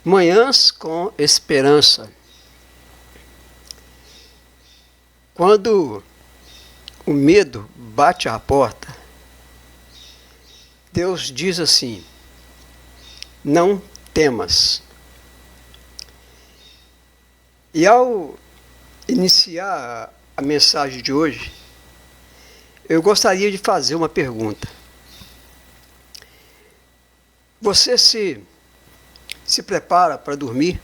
Manhãs com esperança. Quando o medo bate à porta, Deus diz assim: não temas. E ao iniciar a mensagem de hoje, eu gostaria de fazer uma pergunta. Você se prepara para dormir,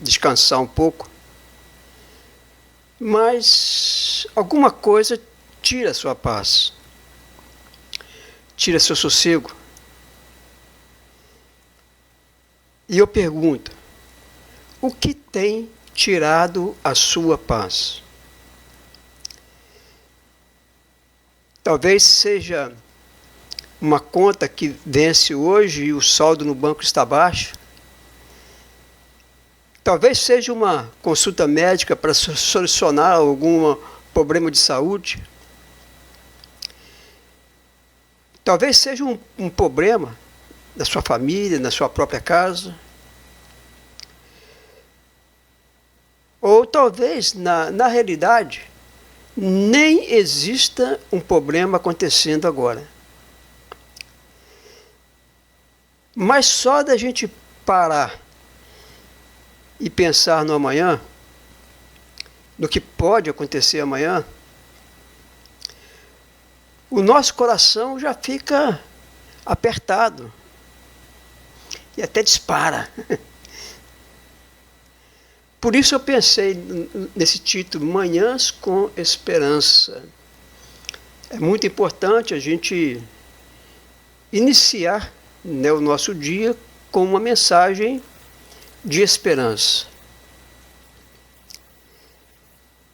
descansar um pouco, mas alguma coisa tira a sua paz, tira seu sossego. E eu pergunto, o que tem tirado a sua paz? Talvez seja uma conta que vence hoje e o saldo no banco está baixo. Talvez seja uma consulta médica para solucionar algum problema de saúde. Talvez seja um problema na sua família, na sua própria casa. Ou talvez, na realidade, nem exista um problema acontecendo agora. Mas só da gente parar e pensar no amanhã, no que pode acontecer amanhã, o nosso coração já fica apertado e até dispara. Por isso eu pensei nesse título, Manhãs com Esperança. É muito importante a gente iniciar, né, o nosso dia com uma mensagem de esperança.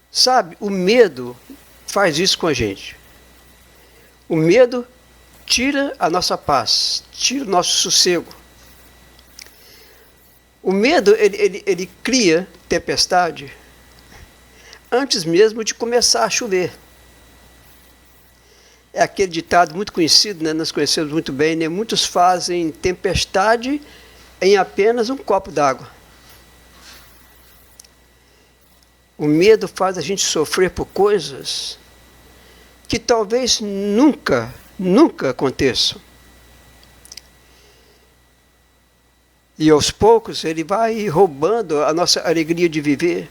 Sabe, o medo faz isso com a gente. O medo tira a nossa paz, tira o nosso sossego. O medo, ele cria tempestade antes mesmo de começar a chover. É aquele ditado muito conhecido, né? Nós conhecemos muito bem, né? Muitos fazem tempestade em apenas um copo d'água. O medo faz a gente sofrer por coisas que talvez nunca aconteçam. E aos poucos ele vai roubando a nossa alegria de viver.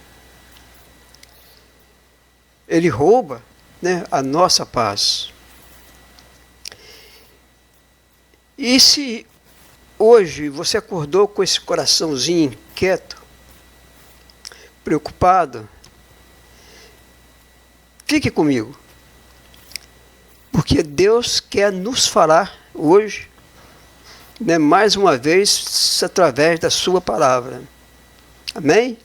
Ele rouba, né, a nossa paz. E se hoje você acordou com esse coraçãozinho inquieto, preocupado, fique comigo. Porque Deus quer nos falar hoje, né, mais uma vez, através da sua palavra. Amém?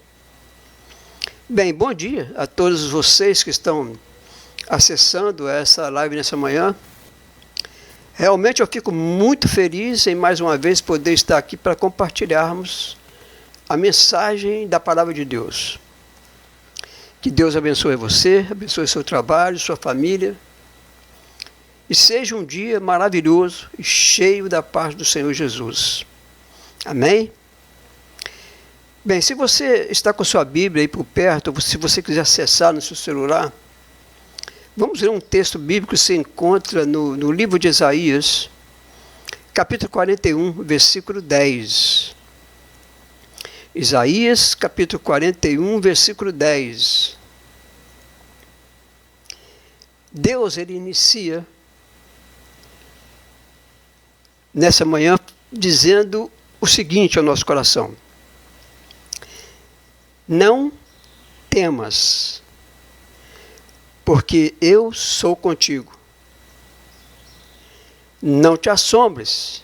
Bem, bom dia a todos vocês que estão acessando essa live nessa manhã. Realmente eu fico muito feliz em mais uma vez poder estar aqui para compartilharmos a mensagem da palavra de Deus. Que Deus abençoe você, abençoe seu trabalho, sua família. E seja um dia maravilhoso e cheio da paz do Senhor Jesus. Amém? Bem, se você está com sua Bíblia aí por perto, ou se você quiser acessar no seu celular, vamos ler um texto bíblico que se encontra no livro de Isaías, capítulo 41, versículo 10. Isaías, capítulo 41, versículo 10. Deus, ele inicia nessa manhã dizendo o seguinte ao nosso coração: não temas, porque eu sou contigo. Não te assombres,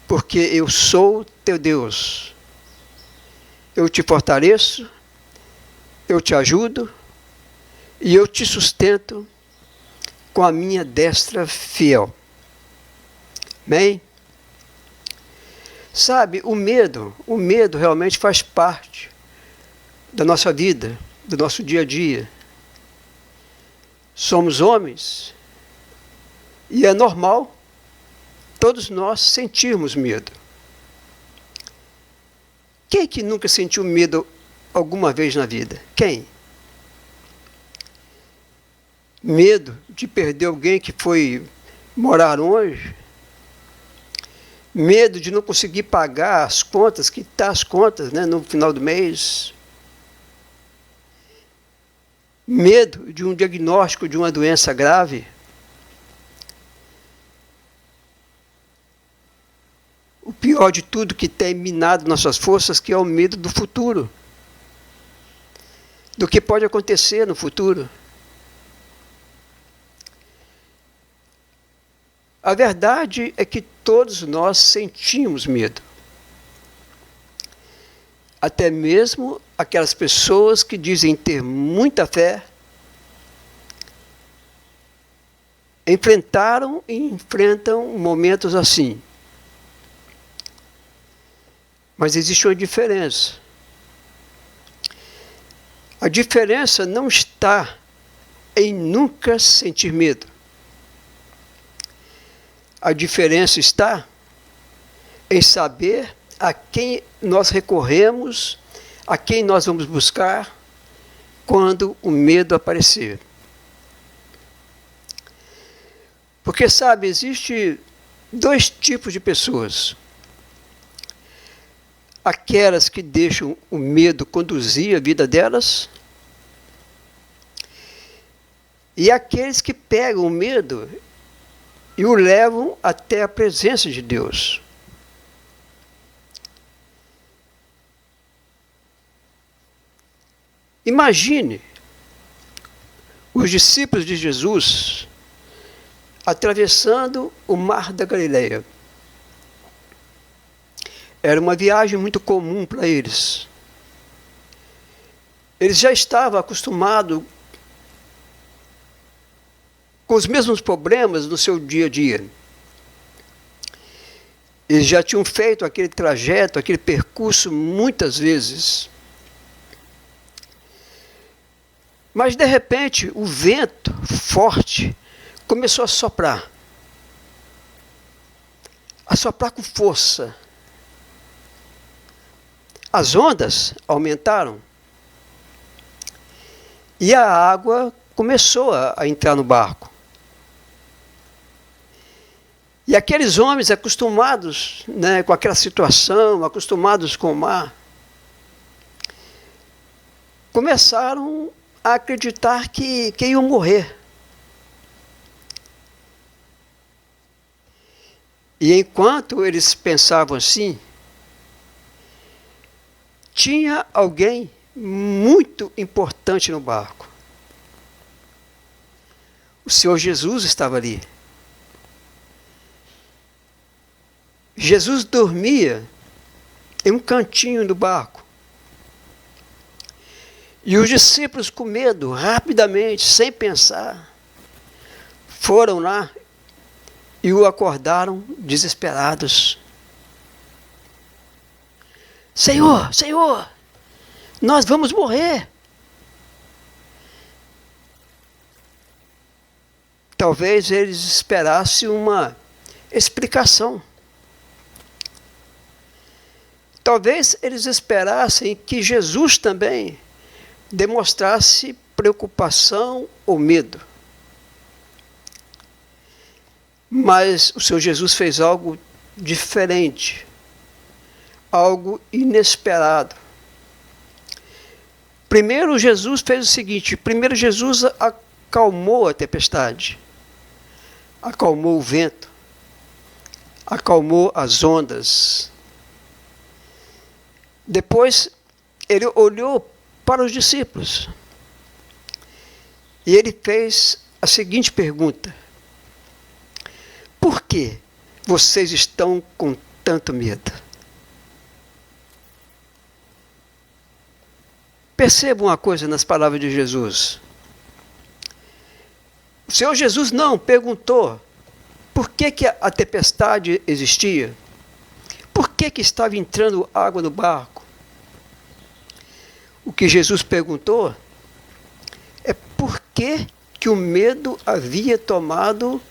porque eu sou teu Deus. Eu te fortaleço, eu te ajudo e eu te sustento com a minha destra fiel. Amém? Sabe, o medo realmente faz parte da nossa vida, do nosso dia a dia. Somos homens e é normal todos nós sentirmos medo. Quem que nunca sentiu medo alguma vez na vida? Quem? Medo de perder alguém que foi morar longe? Medo de não conseguir pagar as contas, quitar as contas, né, no final do mês? Medo de um diagnóstico de uma doença grave? O pior de tudo que tem minado nossas forças, que é o medo do futuro. Do que pode acontecer no futuro. A verdade é que todos nós sentimos medo. Até mesmo aquelas pessoas que dizem ter muita fé, enfrentaram e enfrentam momentos assim. Mas existe uma diferença. A diferença não está em nunca sentir medo. A diferença está em saber a quem nós recorremos, a quem nós vamos buscar quando o medo aparecer. Porque, sabe, existe dois tipos de pessoas. Aquelas que deixam o medo conduzir a vida delas, e aqueles que pegam o medo e o levam até a presença de Deus. Imagine os discípulos de Jesus atravessando o mar da Galileia. Era uma viagem muito comum para eles. Eles já estavam acostumados com os mesmos problemas no seu dia a dia. Eles já tinham feito aquele trajeto, aquele percurso muitas vezes. Mas, de repente, o vento forte começou a soprar. A soprar com força. As ondas aumentaram. E a água começou a entrar no barco. E aqueles homens acostumados, né, com aquela situação, acostumados com o mar, começaram a acreditar que iam morrer. E enquanto eles pensavam assim, tinha alguém muito importante no barco. O Senhor Jesus estava ali. Jesus dormia em um cantinho do barco. E os discípulos, com medo, rapidamente, sem pensar, foram lá e o acordaram desesperados. Senhor, Senhor, nós vamos morrer. Talvez eles esperassem uma explicação. Talvez eles esperassem que Jesus também demonstrasse preocupação ou medo. Mas o Senhor Jesus fez algo diferente, algo inesperado. Primeiro Jesus fez o seguinte, primeiro Jesus acalmou a tempestade, acalmou o vento, acalmou as ondas. Depois ele olhou para os discípulos e ele fez a seguinte pergunta: por que vocês estão com tanto medo? Perceba uma coisa nas palavras de Jesus. O Senhor Jesus não perguntou por que a tempestade existia, por que estava entrando água no barco. O que Jesus perguntou é por que o medo havia tomado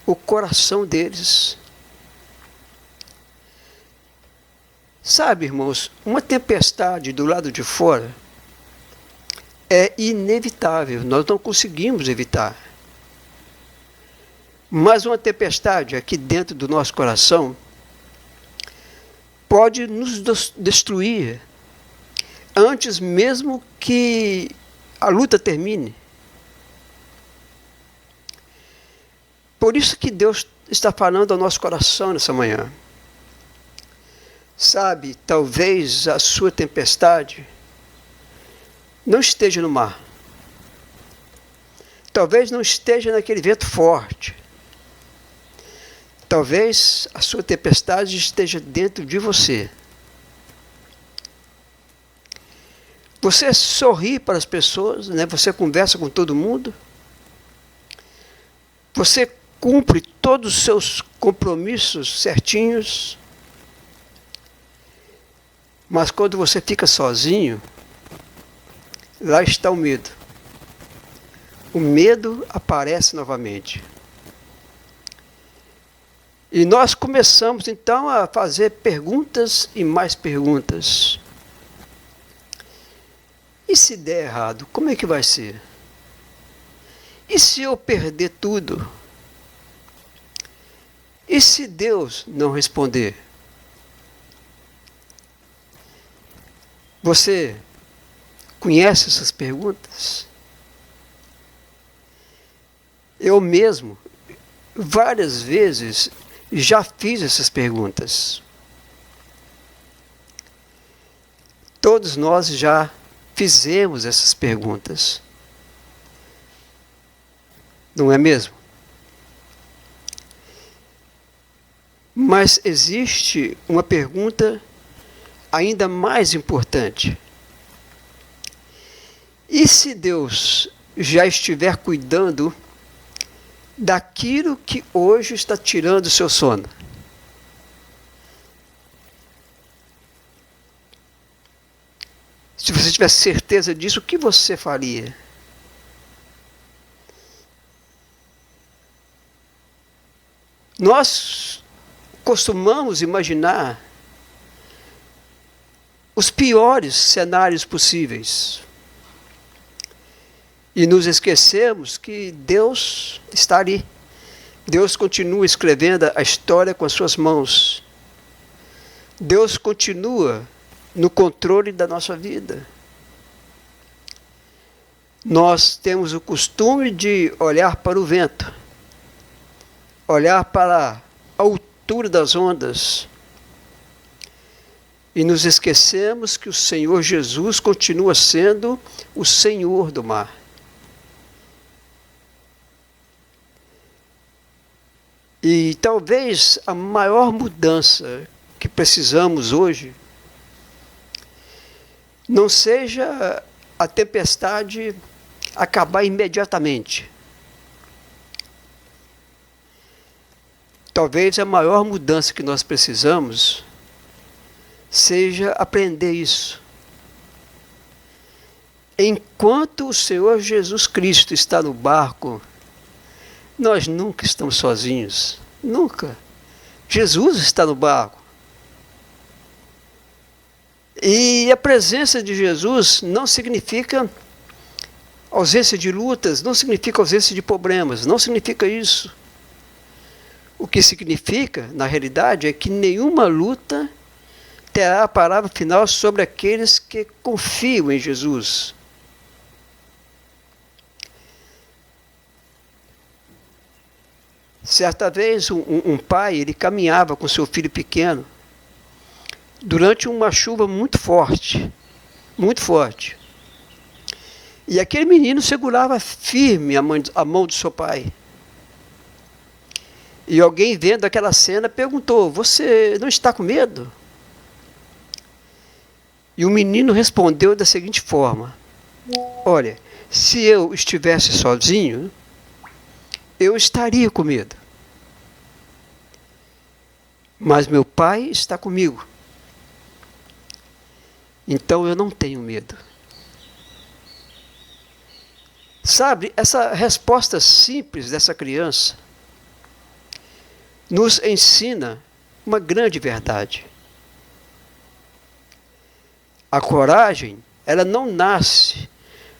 o coração deles. Sabe, irmãos, uma tempestade do lado de fora é inevitável, nós não conseguimos evitar. Mas uma tempestade aqui dentro do nosso coração pode nos destruir antes mesmo que a luta termine. Por isso que Deus está falando ao nosso coração nessa manhã. Sabe, talvez a sua tempestade não esteja no mar. Talvez não esteja naquele vento forte. Talvez a sua tempestade esteja dentro de você. Você sorri para as pessoas, né? Você conversa com todo mundo. Você cumpre todos os seus compromissos certinhos. Mas quando você fica sozinho, lá está o medo. O medo aparece novamente. E nós começamos então a fazer perguntas e mais perguntas. E se der errado, como é que vai ser? E se eu perder tudo? E se Deus não responder? Você conhece essas perguntas? Eu mesmo, várias vezes, já fiz essas perguntas. Todos nós já fizemos essas perguntas. Não é mesmo? Mas existe uma pergunta ainda mais importante. E se Deus já estiver cuidando daquilo que hoje está tirando o seu sono? Se você tivesse certeza disso, o que você faria? Nós costumamos imaginar os piores cenários possíveis. E nos esquecemos que Deus está ali. Deus continua escrevendo a história com as suas mãos. Deus continua no controle da nossa vida. Nós temos o costume de olhar para o vento, olhar para a altura das ondas, e nos esquecemos que o Senhor Jesus continua sendo o Senhor do mar. E talvez a maior mudança que precisamos hoje não seja a tempestade acabar imediatamente. Talvez a maior mudança que nós precisamos seja aprender isso. Enquanto o Senhor Jesus Cristo está no barco, nós nunca estamos sozinhos. Nunca. Jesus está no barco. E a presença de Jesus não significa ausência de lutas, não significa ausência de problemas, não significa isso. O que significa, na realidade, é que nenhuma luta terá a palavra final sobre aqueles que confiam em Jesus. Certa vez, um pai, ele caminhava com seu filho pequeno durante uma chuva muito forte, muito forte. E aquele menino segurava firme a mão do seu pai. E alguém vendo aquela cena perguntou: "Você não está com medo?" E o menino respondeu da seguinte forma: "Olha, se eu estivesse sozinho, eu estaria com medo. Mas meu pai está comigo. Então eu não tenho medo." Sabe, essa resposta simples dessa criança nos ensina uma grande verdade. A coragem, ela não nasce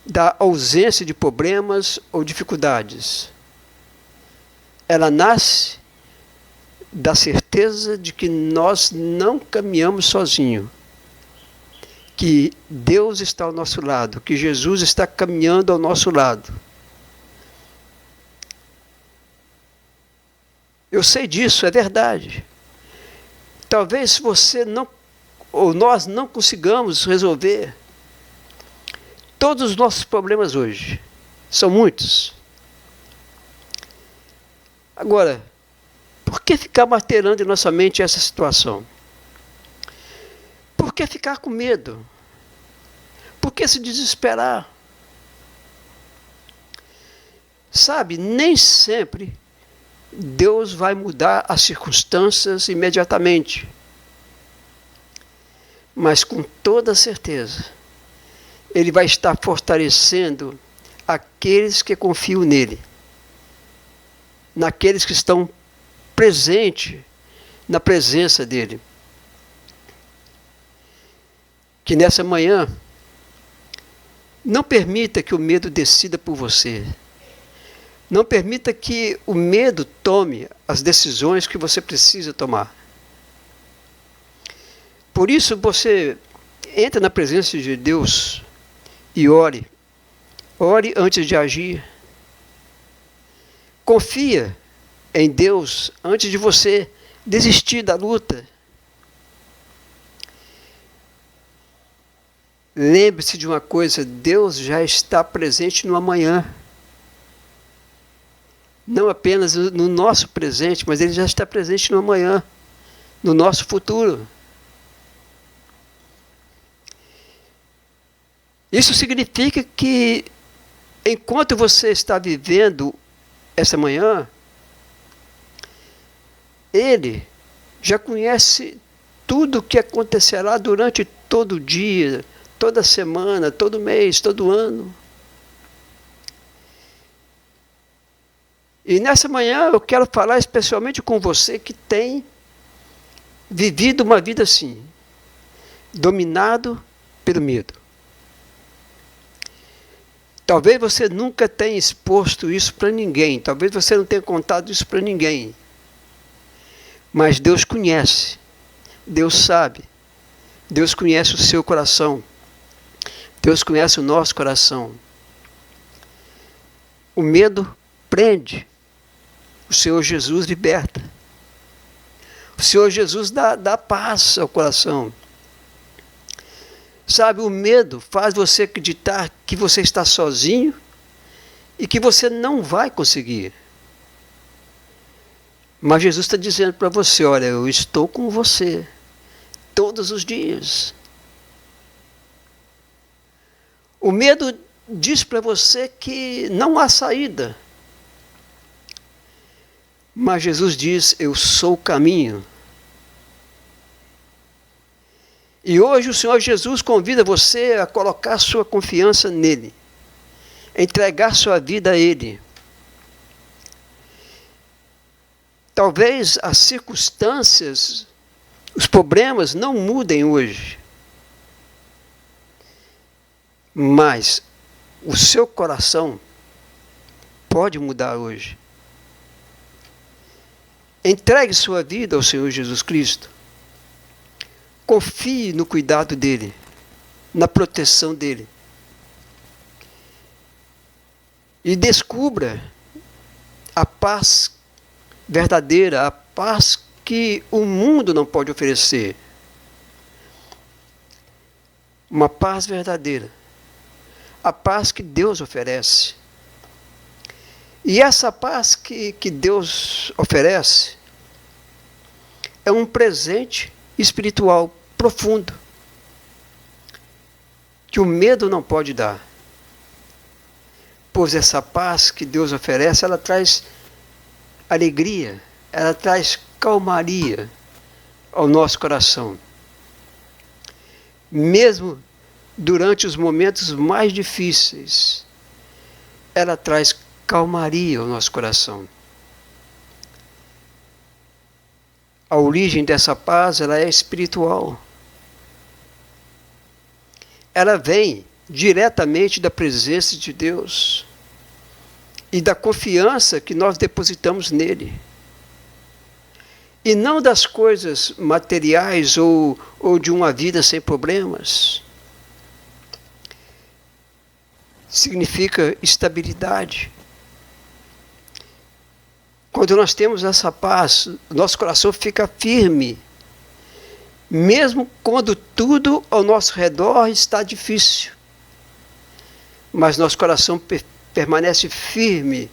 da ausência de problemas ou dificuldades. Ela nasce da certeza de que nós não caminhamos sozinhos, que Deus está ao nosso lado, que Jesus está caminhando ao nosso lado. Eu sei disso, é verdade. Talvez você não, ou nós não consigamos resolver todos os nossos problemas hoje. São muitos. Agora, por que ficar martelando em nossa mente essa situação? Por que ficar com medo? Por que se desesperar? Sabe, nem sempre Deus vai mudar as circunstâncias imediatamente. Mas com toda certeza, Ele vai estar fortalecendo aqueles que confiam nele. Naqueles que estão presentes na presença dele. Que nessa manhã, não permita que o medo decida por você. Não permita que o medo tome as decisões que você precisa tomar. Por isso você entra na presença de Deus e ore. Ore antes de agir. Confia em Deus antes de você desistir da luta. Lembre-se de uma coisa, Deus já está presente no amanhã. Não apenas no nosso presente, mas Ele já está presente no amanhã, no nosso futuro. Isso significa que, enquanto você está vivendo essa manhã, Ele já conhece tudo o que acontecerá durante todo o dia, toda semana, todo mês, todo ano. E nessa manhã eu quero falar especialmente com você que tem vivido uma vida assim, dominado pelo medo. Talvez você nunca tenha exposto isso para ninguém, talvez você não tenha contado isso para ninguém. Mas Deus conhece, Deus sabe, Deus conhece o seu coração, Deus conhece o nosso coração. O medo prende, o Senhor Jesus liberta. O Senhor Jesus dá paz ao coração. Sabe, o medo faz você acreditar que você está sozinho e que você não vai conseguir. Mas Jesus está dizendo para você, olha, eu estou com você todos os dias. O medo diz para você que não há saída. Mas Jesus diz, eu sou o caminho. E hoje o Senhor Jesus convida você a colocar sua confiança nele, a entregar sua vida a Ele. Talvez as circunstâncias, os problemas não mudem hoje, mas o seu coração pode mudar hoje. Entregue sua vida ao Senhor Jesus Cristo. Confie no cuidado dEle, na proteção dEle. E descubra a paz verdadeira, a paz que o mundo não pode oferecer. Uma paz verdadeira. A paz que Deus oferece. E essa paz que Deus oferece é um presente espiritual profundo que o medo não pode dar. Pois essa paz que Deus oferece, ela traz alegria, ela traz calmaria ao nosso coração. Mesmo durante os momentos mais difíceis, ela traz calmaria ao nosso coração. A origem dessa paz, ela é espiritual. ela vem diretamente da presença de Deus e da confiança que nós depositamos nele. E não das coisas materiais ou de uma vida sem problemas. Significa estabilidade. Quando nós temos essa paz, nosso coração fica firme, mesmo quando tudo ao nosso redor está difícil. Mas nosso coração permanece firme,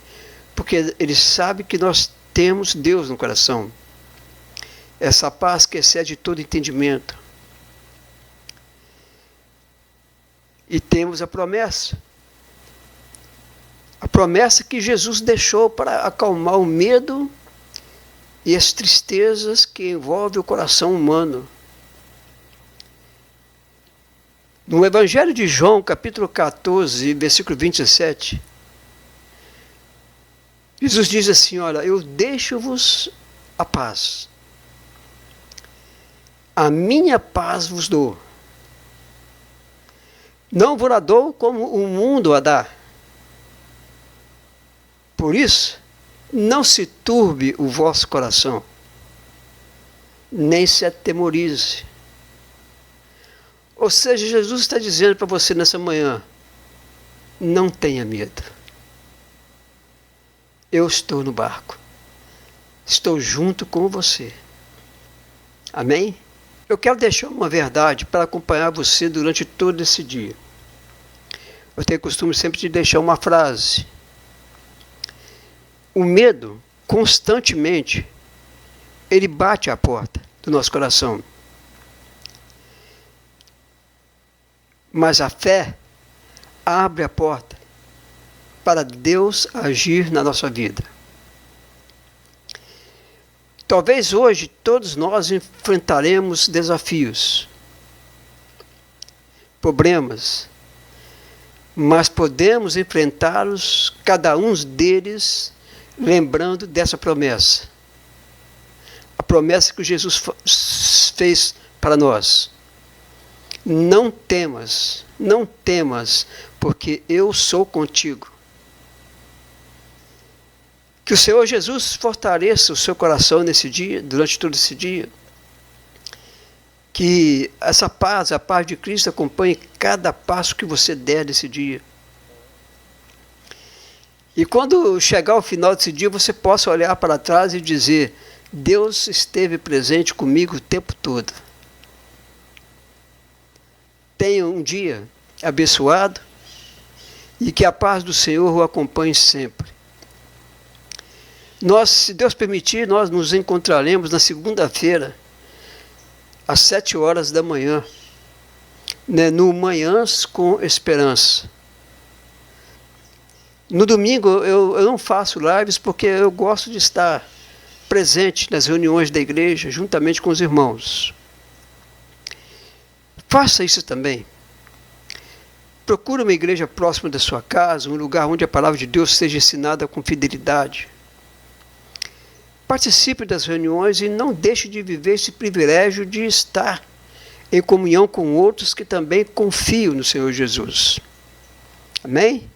porque ele sabe que nós temos Deus no coração. Essa paz que excede todo entendimento. E temos a promessa. A promessa que Jesus deixou para acalmar o medo e as tristezas que envolvem o coração humano. No Evangelho de João, capítulo 14, versículo 27, Jesus diz assim, olha, eu deixo-vos a paz. A minha paz vos dou. Não vos a dou como o mundo a dá. Por isso, não se turbe o vosso coração, nem se atemorize. Ou seja, Jesus está dizendo para você nessa manhã, não tenha medo. Eu estou no barco. Estou junto com você. Amém? Eu quero deixar uma verdade para acompanhar você durante todo esse dia. Eu tenho costume sempre de deixar uma frase. O medo, constantemente, ele bate à porta do nosso coração. Mas a fé abre a porta para Deus agir na nossa vida. Talvez hoje todos nós enfrentaremos desafios, problemas, mas podemos enfrentá-los, cada um deles, lembrando dessa promessa. A promessa que Jesus fez para nós. Não temas, porque eu sou contigo. Que o Senhor Jesus fortaleça o seu coração nesse dia, durante todo esse dia. Que essa paz, a paz de Cristo, acompanhe cada passo que você der nesse dia. E quando chegar ao final desse dia, você possa olhar para trás e dizer, Deus esteve presente comigo o tempo todo. Tenha um dia abençoado e que a paz do Senhor o acompanhe sempre. Nós, se Deus permitir, nós nos encontraremos na segunda-feira, às 7 horas da manhã, né, no Manhãs com Esperança. No domingo eu não faço lives porque eu gosto de estar presente nas reuniões da igreja, juntamente com os irmãos. Faça isso também. Procure uma igreja próxima da sua casa, um lugar onde a palavra de Deus seja ensinada com fidelidade. Participe das reuniões e não deixe de viver esse privilégio de estar em comunhão com outros que também confiam no Senhor Jesus. Amém?